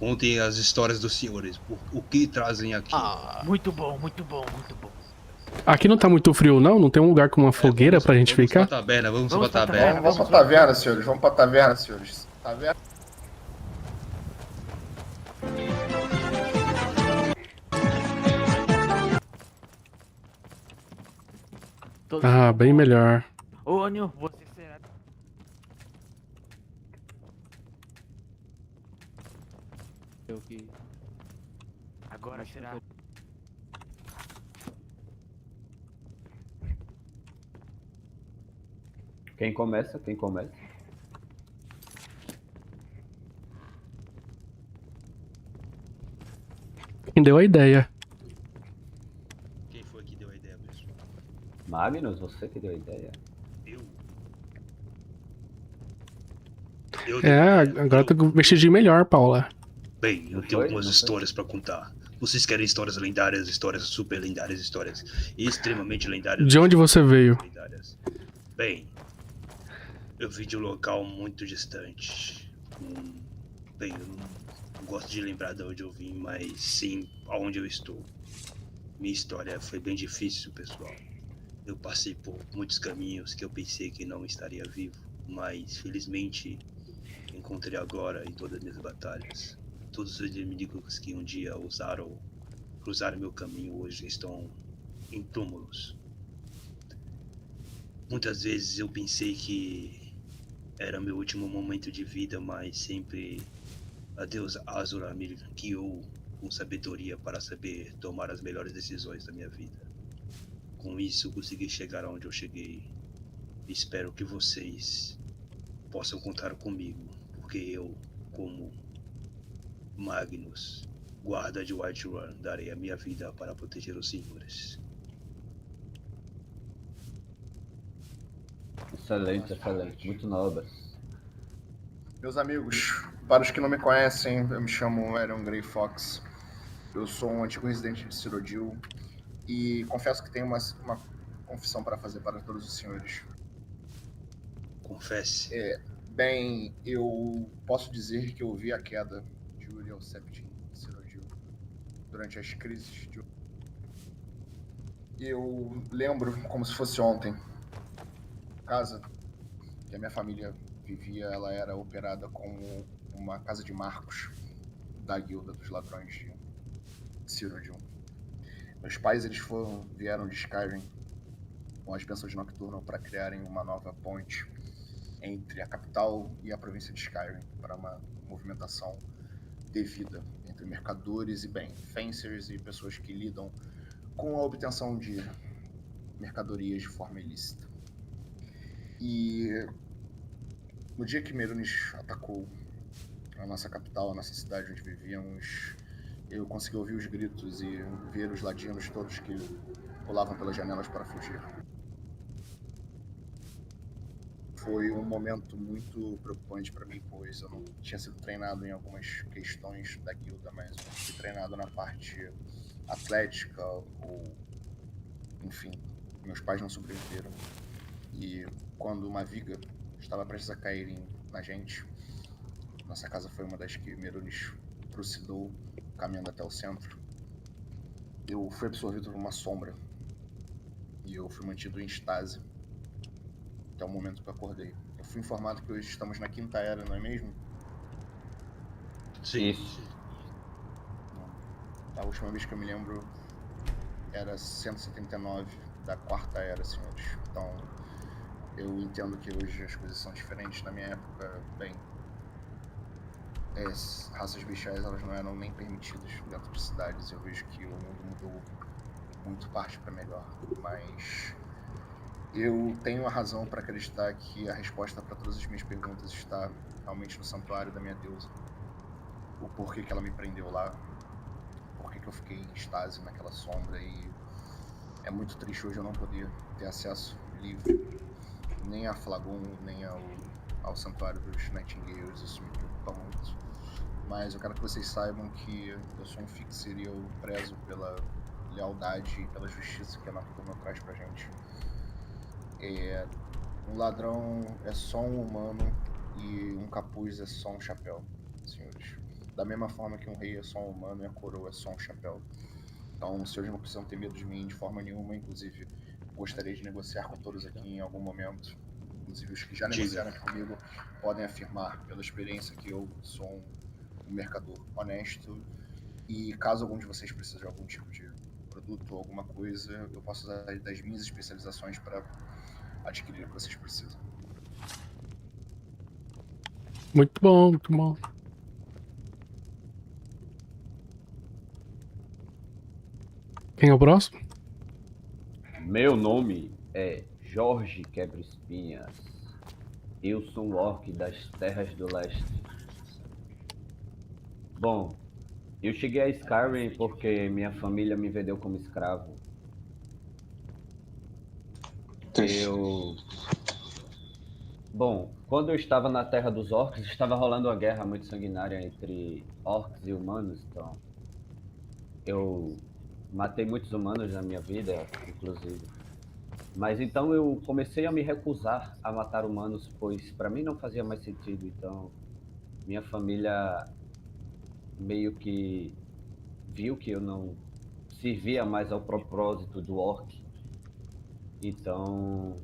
Contem as histórias dos senhores. O que trazem aqui? Muito bom, muito bom, muito bom. Aqui não tá muito frio, não? Não tem um lugar com uma fogueira pra gente ficar? Vamos pra taberna. Vamos pra taverna, senhores. Vamos pra taverna, senhores. Taverna. Ah, bem melhor. Ô, Anil, você será... Agora será... Quem começa? Quem deu a ideia? Quem foi que deu a ideia, pessoal? Magnus, você que deu a ideia. Agora tá com vestidinho melhor, Paula. Bem, eu tenho algumas histórias pra contar. Vocês querem histórias lendárias, histórias super lendárias, histórias extremamente lendárias? De onde você veio? Bem, eu vim de um local muito distante. Bem, eu não gosto de lembrar de onde eu vim, mas sim aonde eu estou. Minha história foi bem difícil, pessoal. Eu passei por muitos caminhos que eu pensei que não estaria vivo, mas felizmente encontrei agora em todas as minhas batalhas. Todos os inimigos que um dia cruzaram meu caminho hoje estão em túmulos. Muitas vezes eu pensei que era meu último momento de vida, mas sempre a deusa Azura me guiou com sabedoria para saber tomar as melhores decisões da minha vida. Com isso, consegui chegar aonde eu cheguei. Espero que vocês possam contar comigo, porque eu, como Magnus, guarda de Whiterun, darei a minha vida para proteger os senhores. Excelente. Muito nobre. Meus amigos, para os que não me conhecem, eu me chamo Aaron Grey Fox. Eu sou um antigo residente de Cyrodiil e confesso que tenho uma confissão para fazer para todos os senhores. Confesse. Bem, eu posso dizer que eu vi a queda de Uriel Septim em Cyrodiil durante as crises de... Eu lembro como se fosse ontem. A casa que a minha família vivia, ela era operada como uma casa de marcos da guilda dos ladrões de Cyrodiil. Meus pais vieram de Skyrim com as bênçãos de Nocturno para criarem uma nova ponte entre a capital e a província de Skyrim para uma movimentação devida entre mercadores e fencers e pessoas que lidam com a obtenção de mercadorias de forma ilícita. E no dia que Myronish atacou a nossa capital, a nossa cidade onde vivíamos, eu consegui ouvir os gritos e ver os ladinos todos que pulavam pelas janelas para fugir. Foi um momento muito preocupante para mim, pois eu não tinha sido treinado em algumas questões da guilda, mas eu fui treinado na parte atlética, ou enfim, meus pais não sobreviveram. E quando uma viga estava prestes a cair na gente, nossa casa foi uma das que Myronish trucidou, caminhando até o centro. Eu fui absorvido por uma sombra e eu fui mantido em estase até o momento que eu acordei. Eu fui informado que hoje estamos na quinta era, não é mesmo? Sim. A última vez que eu me lembro era 179 da quarta era, senhores. Então, eu entendo que hoje as coisas são diferentes. Na minha época, as raças bestiais elas não eram nem permitidas dentro de cidades. Eu vejo que o mundo mudou muito parte para melhor, mas eu tenho a razão para acreditar que a resposta para todas as minhas perguntas está realmente no santuário da minha deusa. O porquê que ela me prendeu lá, porquê que eu fiquei em estase naquela sombra, e é muito triste hoje eu não poder ter acesso livre nem a Flagon, nem ao santuário dos Nightingales. Isso me preocupa muito. Mas eu quero que vocês saibam que eu sou um fixer e eu prezo pela lealdade e pela justiça que a Nocturna traz pra gente. Um ladrão é só um humano e um capuz é só um chapéu, senhores. da mesma forma que um rei é só um humano e a coroa é só um chapéu. Então, os senhores não precisam ter medo de mim de forma nenhuma, inclusive gostaria de negociar com todos aqui em algum momento. Inclusive os que já Diga. negociaram aqui comigo podem afirmar, pela experiência, que eu sou um mercador honesto. E caso algum de vocês precise de algum tipo de produto ou alguma coisa, eu posso usar das minhas especializações para adquirir o que vocês precisam. Muito bom, muito bom. Quem é o próximo? Meu nome é Jorge Quebra-Espinhas. Eu sou um orc das Terras do Leste. Bom, eu cheguei a Skyrim porque minha família me vendeu como escravo. Bom, quando eu estava na Terra dos Orcs, estava rolando uma guerra muito sanguinária entre orcs e humanos, então eu matei muitos humanos na minha vida, inclusive. Mas então eu comecei a me recusar a matar humanos, pois para mim não fazia mais sentido. Então minha família meio que viu que eu não servia mais ao propósito do orc. Então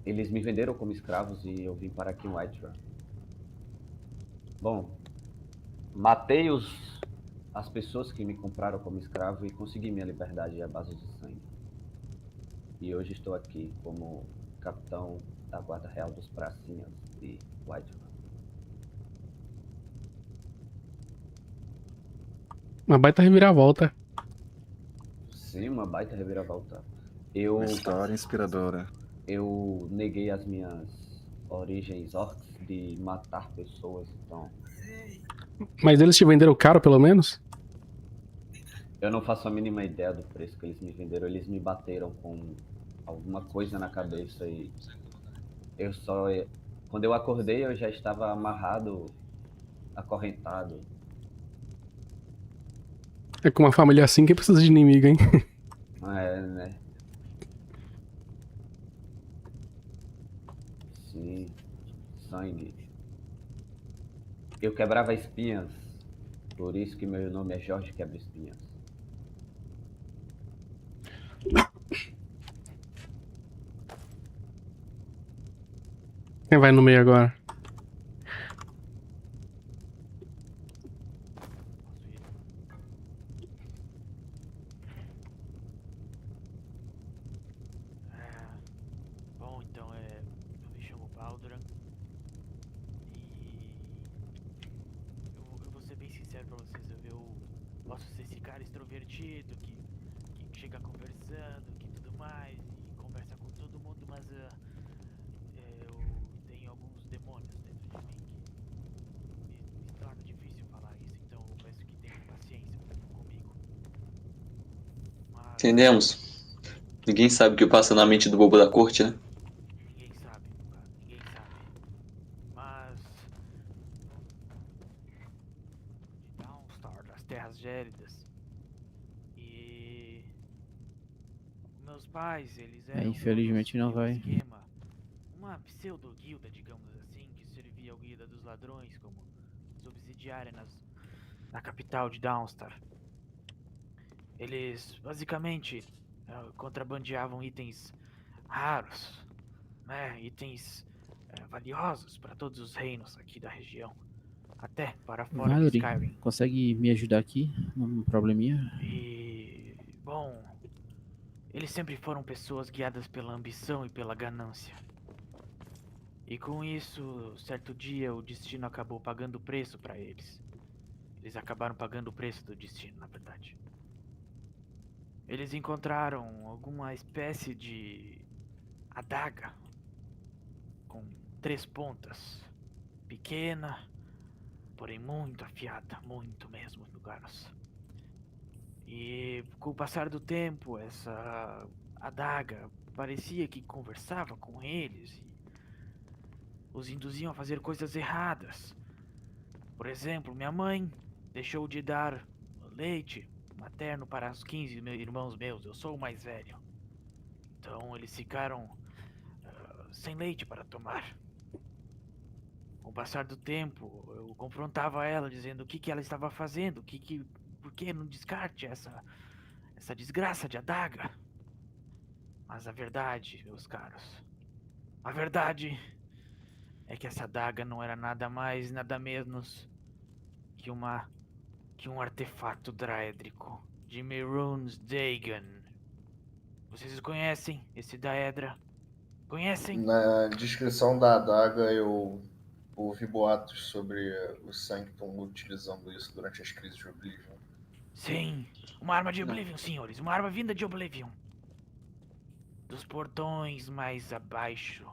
eles me venderam como escravos e eu vim para aqui em Whiterun. Bom, matei as pessoas que me compraram como escravo e consegui minha liberdade à base de sangue. E hoje estou aqui como capitão da Guarda Real dos Pracinhas de Whiterun. Uma baita reviravolta. Sim, uma baita reviravolta. Uma história inspiradora. Eu neguei as minhas origens orcs de matar pessoas, então Mas eles te venderam caro, pelo menos? eu não faço a mínima ideia do preço que eles me venderam. Eles me bateram com alguma coisa na cabeça e eu só... Quando eu acordei, eu já estava amarrado, acorrentado. É com uma família assim que precisa de inimigo, hein? É, né? Sim, sangue. Eu quebrava espinhas, por isso que meu nome é Jorge Quebra-Espinhas. Quem vai no meio agora? Bom, então eu me chamo Balduran e eu vou ser bem sincero pra vocês, eu posso ser esse cara extrovertido que chega conversando, que tudo mais, e conversa com todo mundo, mas eu tenho alguns demônios dentro de mim que me torna difícil falar isso, então eu peço que tenham paciência comigo. Mas Entendemos. Ninguém sabe o que passa na mente do bobo da corte, né? ninguém sabe, cara, ninguém sabe. Mas de Dawnstar, das Terras Gélidas. E meus pais, eles eram infelizmente não donos de um vai. esquema, uma pseudo-guilda, digamos assim, que servia ao guilda dos ladrões como subsidiária na capital de Dawnstar. Eles basicamente contrabandeavam itens raros, né, itens valiosos para todos os reinos aqui da região, até para fora de Valerie, Skyrim. consegue me ajudar aqui? Um probleminha? E, bom, eles sempre foram pessoas guiadas pela ambição e pela ganância. E com isso, certo dia, o destino acabou pagando o preço para eles. Eles acabaram pagando o preço do destino, na verdade. Eles encontraram alguma espécie de adaga com 3 pontas, pequena, porém muito afiada, muito mesmo, Lugaros. E com o passar do tempo, essa adaga parecia que conversava com eles e os induziam a fazer coisas erradas. Por exemplo, minha mãe deixou de dar leite materno para os 15 irmãos meus, eu sou o mais velho. Então eles ficaram sem leite para tomar. passar do tempo, eu confrontava ela dizendo o que ela estava fazendo, por que não descarte essa desgraça de adaga. Mas a verdade, meus caros, a verdade é que essa adaga não era nada mais, nada menos que um artefato draédrico de Mehrunes Dagon. Vocês conhecem esse Daedra? Conhecem? Na descrição da adaga eu ouvi boatos sobre o Sanctum utilizando isso durante as crises de Oblivion. Sim, uma arma de Oblivion, senhores, uma arma vinda de Oblivion. Dos portões mais abaixo,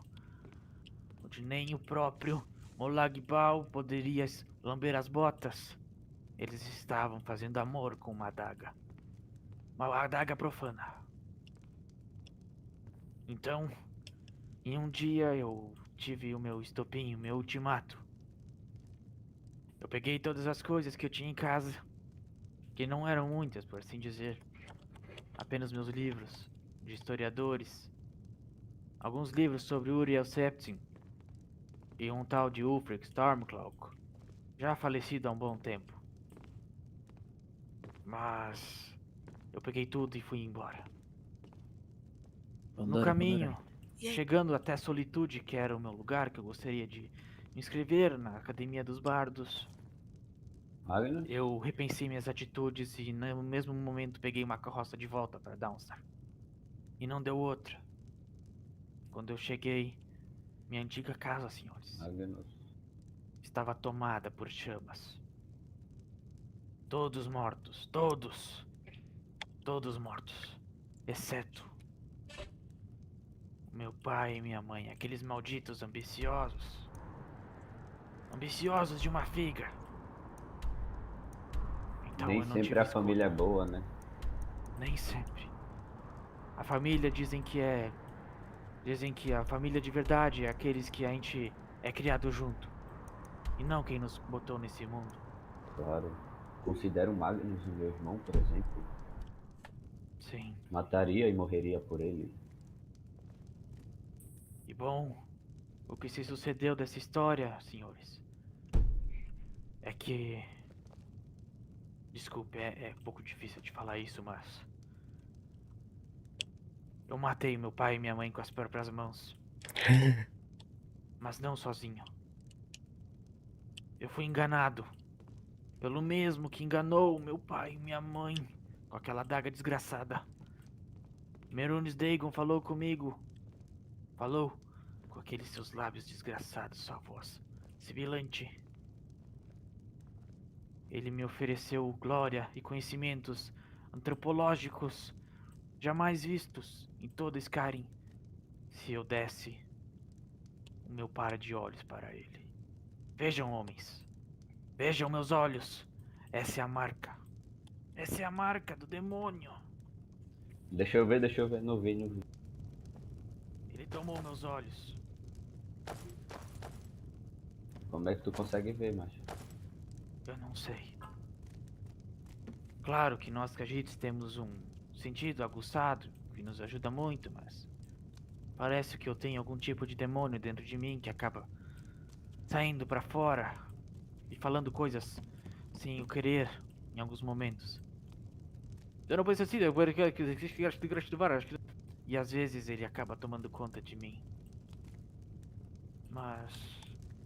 onde nem o próprio Molag Bal poderia lamber as botas. Eles estavam fazendo amor com uma adaga profana. Então, em um dia eu tive o meu estopim, o meu ultimato. Eu peguei todas as coisas que eu tinha em casa, que não eram muitas, por assim dizer. Apenas meus livros de historiadores, alguns livros sobre Uriel Septim e um tal de Ulfric Stormcloak, já falecido há um bom tempo. Mas eu peguei tudo e fui embora. No caminho, chegando até a Solitude, que era o meu lugar, que eu gostaria de me inscrever na Academia dos Bardos, eu repensei minhas atitudes e no mesmo momento peguei uma carroça de volta para Dawnstar. E não deu outra. Quando eu cheguei, minha antiga casa, senhores, estava tomada por chamas. Todos mortos, todos mortos, exceto meu pai e minha mãe, aqueles malditos ambiciosos de uma figa. Então Nem eu não sempre tive a família é escolha. boa, né? Nem sempre. A família dizem que a família de verdade é aqueles que a gente é criado junto. E não quem nos botou nesse mundo. Claro. Considero o Magnus o meu irmão, por exemplo. Sim. Mataria e morreria por ele. E bom, o que se sucedeu dessa história, senhores, é que... Desculpe, é um pouco difícil de falar isso, mas... Eu matei meu pai e minha mãe com as próprias mãos. Mas não sozinho. Eu fui enganado pelo mesmo que enganou meu pai e minha mãe com aquela adaga desgraçada. Mehrunes Dagon falou comigo. Falou com aqueles seus lábios desgraçados, sua voz sibilante. Ele me ofereceu glória e conhecimentos antropológicos jamais vistos em toda Skyrim, se eu desse o meu par de olhos para ele. Vejam, homens. Vejam meus olhos. Essa é a marca. Essa é a marca do demônio. Deixa eu ver. Não vi. Ele tomou meus olhos. Como é que tu consegue ver, macho? Eu não sei. Claro que nós Khajiits temos um sentido aguçado que nos ajuda muito, mas parece que eu tenho algum tipo de demônio dentro de mim que acaba saindo pra fora e falando coisas sem eu querer em alguns momentos. Eu não penso assim, e às vezes ele acaba tomando conta de mim. Mas,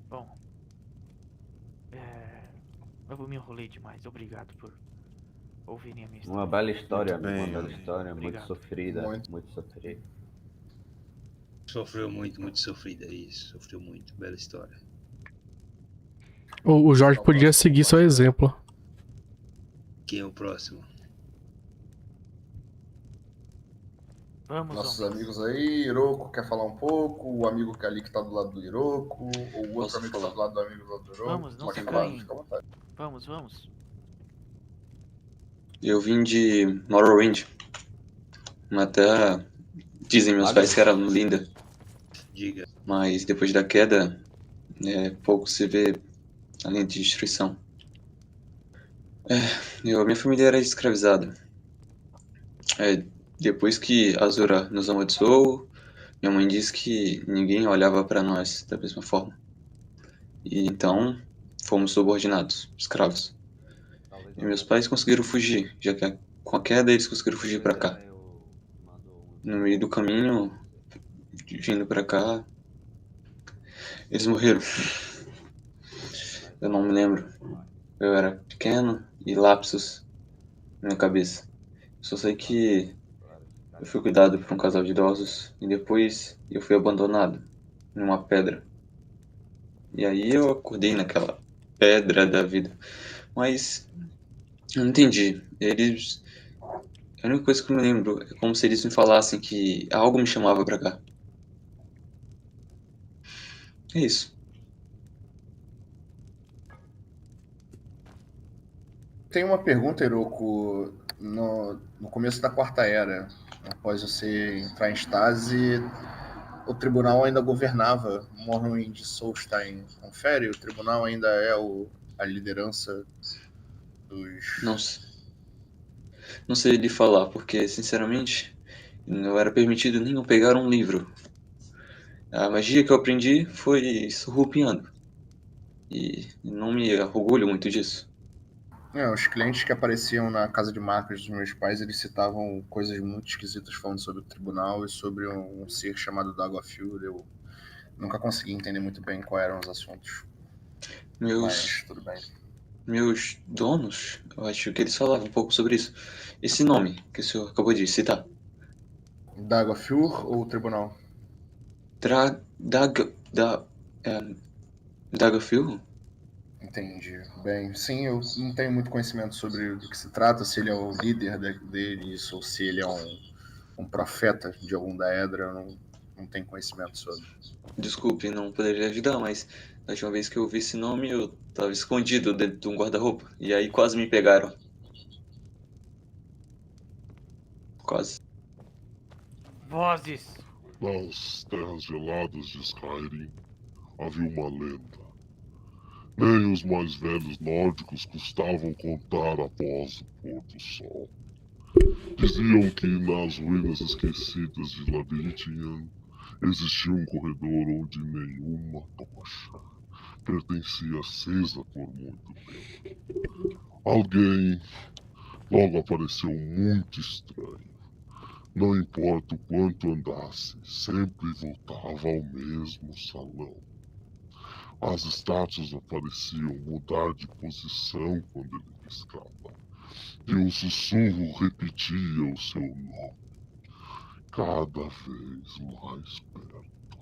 bom, eu me enrolei demais. Obrigado por ouvirem a minha história. Uma bela história, Muito bem, uma bela Yuri. história, muito Obrigado. sofrida, Muito. muito sofrida. Sofreu muito sofrida, isso. Sofreu muito. Bela história. O Jorge podia seguir seu exemplo. Quem é o próximo? Vamos, Nossos homens. amigos aí, Hiroko quer falar um pouco, o amigo que ali que tá do lado do Hiroko, ou o outro Posso amigo que falar? tá do lado do amigo do Hiroko. Vamos, não Pode se falar, canhem. fica à vontade. Vamos. Eu vim de Morrowind. Uma terra, dizem meus pais que era linda, Diga. mas depois da queda, pouco se vê além de destruição. Minha família era escravizada. Depois que Azura nos amaldiçoou, minha mãe disse que ninguém olhava para nós da mesma forma. E então fomos subordinados, escravos. E meus pais conseguiram fugir, já que com a queda eles conseguiram fugir pra cá. No meio do caminho, vindo pra cá, eles morreram. Eu não me lembro. Eu era pequeno e lapsos na minha cabeça. Só sei que eu fui cuidado por um casal de idosos e depois eu fui abandonado numa pedra. E aí eu acordei naquela pedra da vida. Mas eu não entendi. Eles. A única coisa que eu me lembro é como se eles me falassem que algo me chamava pra cá. É isso. Tem uma pergunta, Hiroko. No começo da Quarta Era, após você entrar em estase, o tribunal ainda governava Morrowind de Solstheim. Confere? O tribunal ainda é a liderança dos... Não sei lhe falar, porque, sinceramente, não era permitido nem eu pegar um livro. A magia que eu aprendi foi surrupiando. E não me orgulho muito disso. Os clientes que apareciam na casa de marcas dos meus pais, eles citavam coisas muito esquisitas falando sobre o tribunal e sobre um ser chamado Dagorfjord. Eu nunca consegui entender muito bem quais eram os assuntos. Mas tudo bem. Meus donos, eu acho que eles falavam um pouco sobre isso. Esse nome que o senhor acabou de citar. Dagorfjord ou tribunal? Dagorfjord? Entendi. Bem, sim, eu não tenho muito conhecimento sobre do que se trata, se ele é o líder deles ou se ele é um profeta de algum Daedra, eu não tenho conhecimento sobre. Desculpe, não poderia ajudar, mas a última vez que eu vi esse nome eu tava escondido dentro de um guarda-roupa. E aí quase me pegaram. Quase. Vozes! Nas terras geladas de Skyrim havia uma lenda. Nem os mais velhos nórdicos custavam contar após o pôr do sol. Diziam que nas ruínas esquecidas de Labyrinthine existia um corredor onde nenhuma tocha pertencia acesa por muito tempo. Alguém logo apareceu muito estranho. Não importa o quanto andasse, sempre voltava ao mesmo salão. As estátuas pareciam mudar de posição quando ele piscava. E um sussurro repetia o seu nome, cada vez mais perto.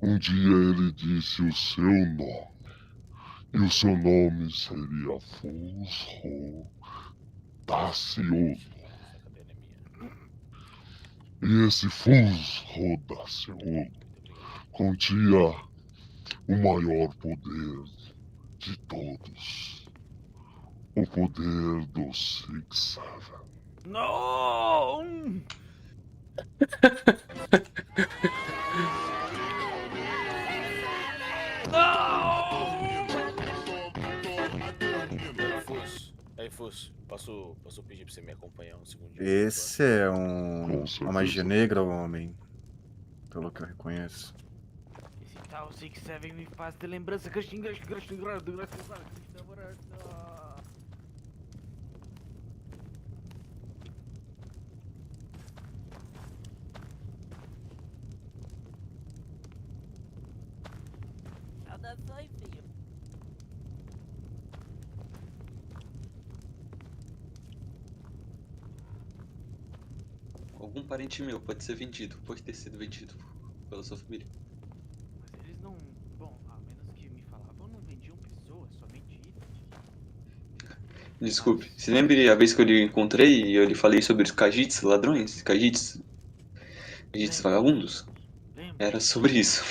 Um dia ele disse o seu nome, e o seu nome seria Fusro Daciolo. E esse Fusro Daciolo continha o maior poder de todos. O poder do Six Seven. Não! Aí, Fus, posso pedir pra você me acompanhar um segundinho? Esse é uma magia negra, homem. Pelo que eu reconheço. Esse tal Six Seven me faz ter lembrança que eu xingo. Saudações, filho. Algum parente meu pode ser vendido, pode ter sido vendido pela sua família. Mas eles não... Bom, a menos que me falavam, não vendiam pessoas, somente itens. Desculpe, se lembre a vez que eu lhe encontrei e eu lhe falei sobre os Khajiits ladrões? Khajiits vagabundos? Era sobre isso.